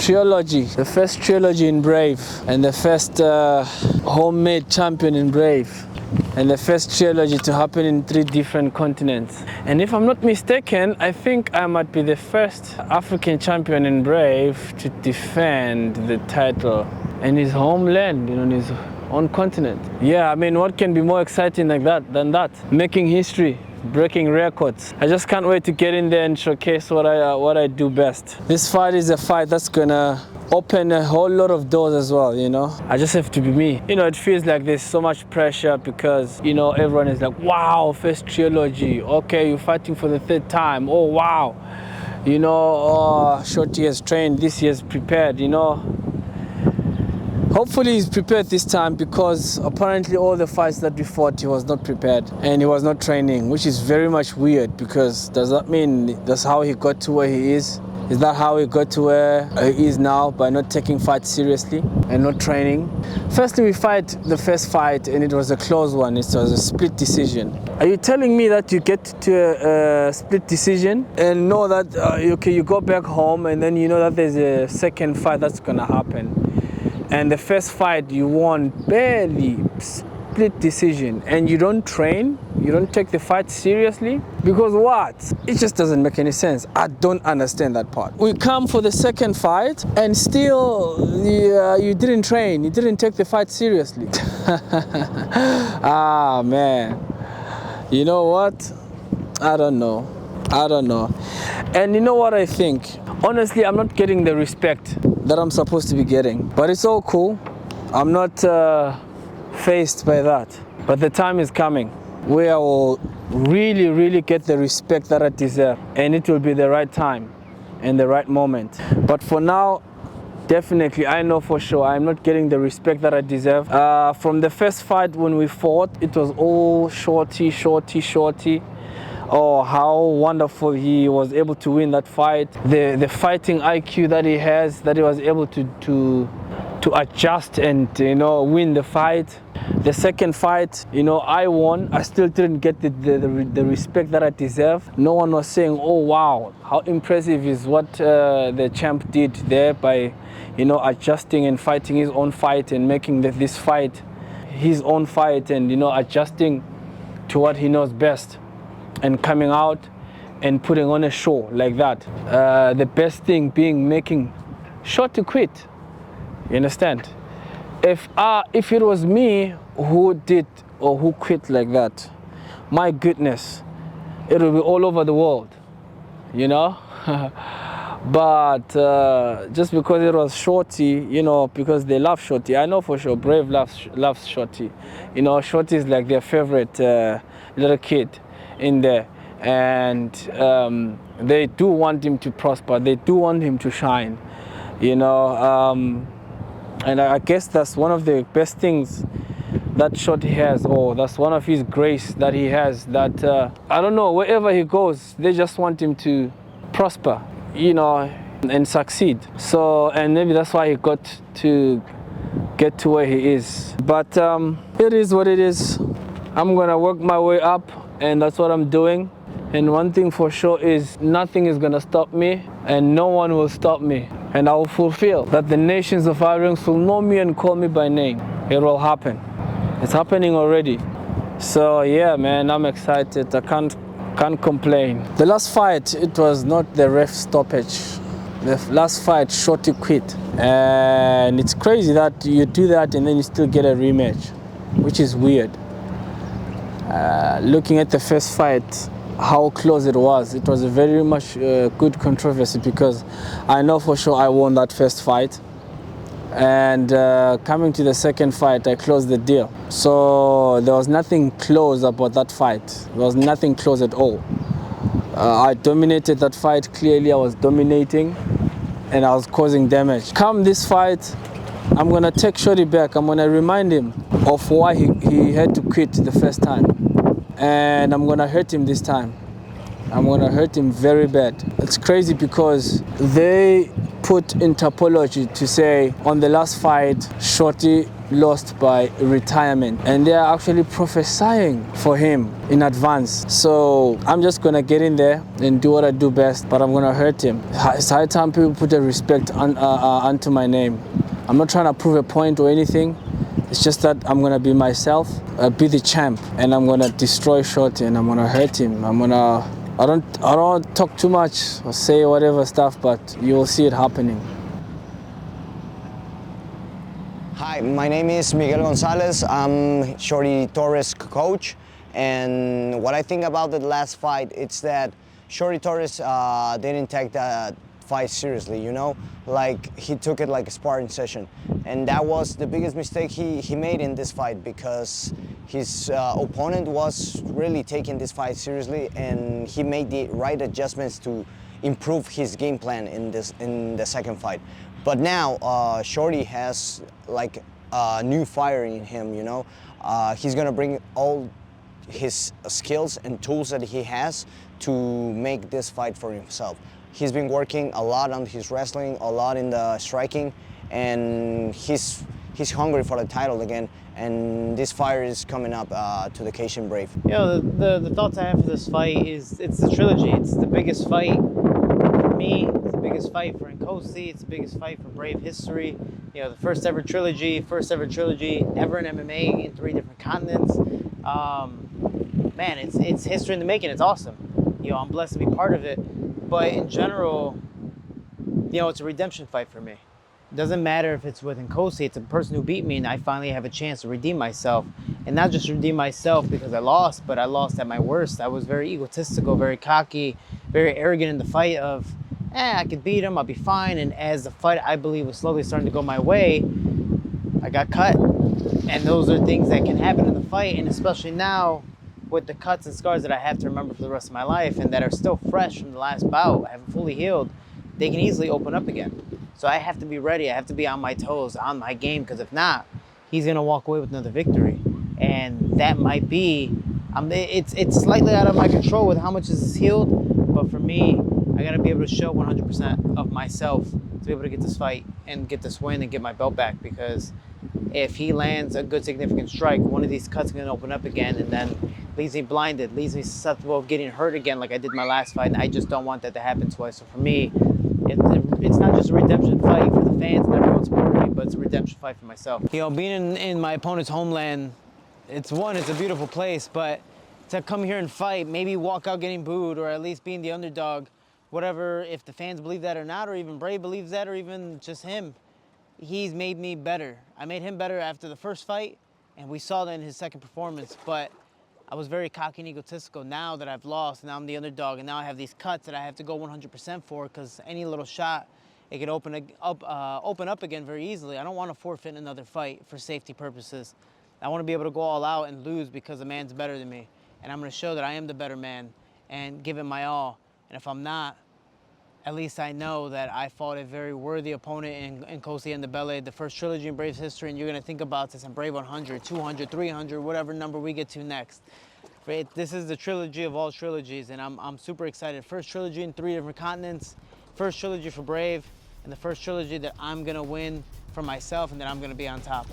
trilogy, the first trilogy in Brave, and the first homemade champion in Brave, and the first trilogy to happen in 3 different continents. And if I'm not mistaken, I think I might be the first African champion in Brave to defend the title in his homeland, in his own continent. Yeah, I mean, what can be more exciting than that? Making history, breaking records. I just can't wait to get in there and showcase what I do best. This fight is a fight that's gonna open a whole lot of doors as well, I just have to be me. It feels like there's so much pressure because, everyone is like, wow, first trilogy. Okay, you're fighting for the 3rd time. Oh, wow. Shorty has trained, this year's prepared, Hopefully he's prepared this time, because apparently all the fights that we fought, he was not prepared and he was not training, which is very much weird, because does that mean that's how he got to where he is? Is that how he got to where he is now, by not taking fights seriously and not training? Firstly, we fight the first fight and it was a close one. It was a split decision. Are you telling me that you get to a split decision and know that, okay, you go back home and then you know that there's a second fight that's gonna happen? And the first fight you won barely, split decision, and you don't train, you don't take the fight seriously? Because what? It just doesn't make any sense. I don't understand that part. We come for the second fight and still you didn't train, you didn't take the fight seriously. Ah, man. You know what? I don't know. And you know what I think? Honestly, I'm not getting the respect that I'm supposed to be getting, but it's all cool. I'm not faced by that, but the time is coming where I will really get the respect that I deserve, and it will be the right time and the right moment. But for now, definitely, I know for sure I'm not getting the respect that I deserve. From the first fight when we fought, it was all shorty. Oh, how wonderful he was able to win that fight. The fighting IQ that he has, that he was able to adjust and win the fight. The second fight, I won. I still didn't get the respect that I deserve. No one was saying, oh wow, how impressive is what the champ did there by adjusting and fighting his own fight and making this fight his own fight, and adjusting to what he knows best and coming out and putting on a show like that. The best thing being making sure to quit. You understand? If it was me who did or who quit like that, my goodness, it will be all over the world, But just because it was shorty, because they love shorty, I know for sure Brave loves shorty. Shorty is like their favorite little kid in there, and they do want him to prosper, they do want him to shine, and I guess that's one of the best things that Shorty has, or that's one of his grace that he has, that I don't know, wherever he goes, they just want him to prosper, and succeed. So, and maybe that's why he got to get to where he is. But it is what it is. I'm gonna work my way up, and that's what I'm doing. And one thing for sure is nothing is gonna stop me, and no one will stop me. And I will fulfill that the nations of our ranks will know me and call me by name. It will happen. It's happening already. So yeah, man, I'm excited. I can't complain. The last fight, it was not the ref stoppage. The last fight, Shorty quit. And it's crazy that you do that and then you still get a rematch, which is weird. Looking at the first fight, how close it was a very much good controversy, because I know for sure I won that first fight, and coming to the second fight, I closed the deal. So there was nothing close about that fight. There was nothing close at all. I dominated that fight. Clearly I was dominating and I was causing damage. Come this fight, I'm gonna take Shorty back. I'm gonna remind him of why he had to quit the first time. And I'm gonna hurt him this time. I'm gonna hurt him very bad. It's crazy because they put in topology to say on the last fight, Shorty lost by retirement, and they are actually prophesying for him in advance. So I'm just gonna get in there and do what I do best, but I'm gonna hurt him. It's high time people put a respect onto my name. I'm not trying to prove a point or anything. It's just that I'm gonna be myself, be the champ, and I'm gonna destroy Shorty, and I'm gonna hurt him. I don't talk too much or say whatever stuff, but you will see it happening. Hi, my name is Miguel Gonzalez. I'm Shorty Torres' coach, and what I think about the last fight, it's that Shorty Torres didn't take that fight seriously, you know? Like, he took it like a sparring session, and that was the biggest mistake he made in this fight, because his opponent was really taking this fight seriously, and he made the right adjustments to improve his game plan in the second fight. But now Shorty has like new fire in him, you know. He's gonna bring all his skills and tools that he has to make this fight for himself. He's been working a lot on his wrestling, a lot in the striking, and he's hungry for the title again. And this fire is coming up to the Cajun Brave. You know, the thoughts I have for this fight is it's the trilogy. It's the biggest fight for me. It's the biggest fight for Nkosi. It's the biggest fight for Brave history. You know, the first ever trilogy ever in MMA in 3 different continents. Man, it's history in the making. It's awesome. You know, I'm blessed to be part of it. But in general, you know, it's a redemption fight for me. It doesn't matter if it's with Nkosi, it's a person who beat me, and I finally have a chance to redeem myself. And not just redeem myself because I lost, but I lost at my worst. I was very egotistical, very cocky, very arrogant in the fight of, I could beat him, I'll be fine. And as the fight, I believe, was slowly starting to go my way, I got cut. And those are things that can happen in the fight, and especially now, with the cuts and scars that I have to remember for the rest of my life and that are still fresh from the last bout, I haven't fully healed, they can easily open up again. So I have to be ready, I have to be on my toes, on my game, because if not, he's gonna walk away with another victory. And that might be, it's slightly out of my control with how much this is healed, but for me, I gotta be able to show 100% of myself to be able to get this fight and get this win and get my belt back, because if he lands a good significant strike, one of these cuts is gonna open up again and then leaves me blinded, leaves me susceptible of getting hurt again like I did my last fight, and I just don't want that to happen twice. So for me, it's not just a redemption fight for the fans and everyone supporting me, but it's a redemption fight for myself. You know, being in my opponent's homeland, it's a beautiful place, but to come here and fight, maybe walk out getting booed, or at least being the underdog, whatever, if the fans believe that or not, or even Brave believes that, or even just him, he's made me better. I made him better after the first fight, and we saw that in his second performance, but I was very cocky and egotistical. Now that I've lost, now I'm the underdog, and now I have these cuts that I have to go 100% for, because any little shot, it could open up again very easily. I don't want to forfeit another fight for safety purposes. I want to be able to go all out and lose because a man's better than me, and I'm going to show that I am the better man and give it my all. And if I'm not, at least I know that I fought a very worthy opponent in Nkosi and Ndebele, the first trilogy in Brave's history, and you're going to think about this in Brave 100, 200, 300, whatever number we get to next. This is the trilogy of all trilogies, and I'm super excited. First trilogy in 3 different continents, first trilogy for Brave, and the first trilogy that I'm going to win for myself and that I'm going to be on top.